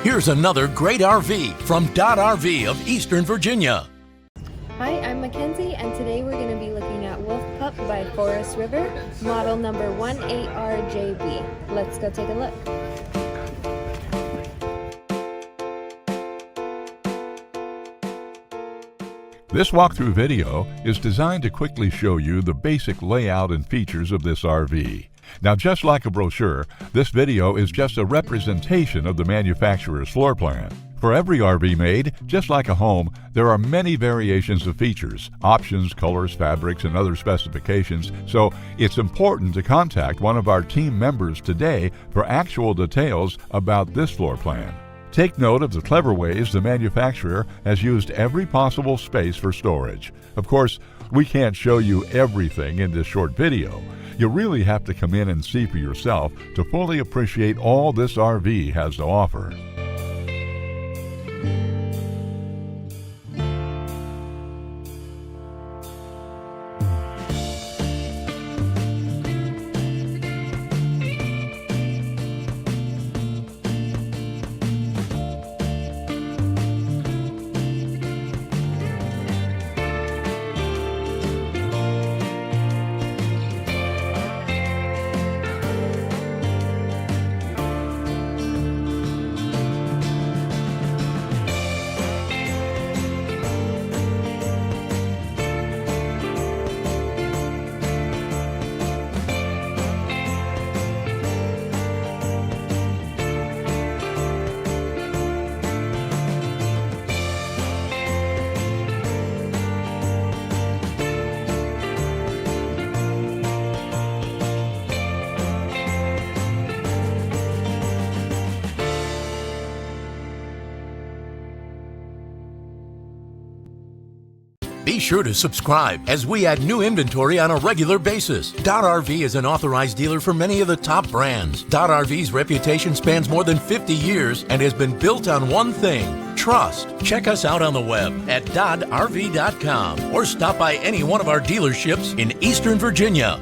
Here's another great RV from Dodd RV of Eastern Virginia. Hi, I'm Mackenzie, and today we're going to be looking at Wolf Pup by Forest River, model number 18RJB. Let's go take a look. This walkthrough video is designed to quickly show you the basic layout and features of this RV. Now, just like a brochure, this video is just a representation of the manufacturer's floor plan. For every RV made, just like a home, there are many variations of features, options, colors, fabrics, and other specifications, so it's important to contact one of our team members today for actual details about this floor plan. Take note of the clever ways the manufacturer has used every possible space for storage. Of course, we can't show you everything in this short video. You really have to come in and see for yourself to fully appreciate all this RV has to offer. Be sure to subscribe as we add new inventory on a regular basis. Dodd RV is an authorized dealer for many of the top brands. Dodd RV's reputation spans more than 50 years and has been built on one thing: trust. Check us out on the web at doddrv.com or stop by any one of our dealerships in Eastern Virginia.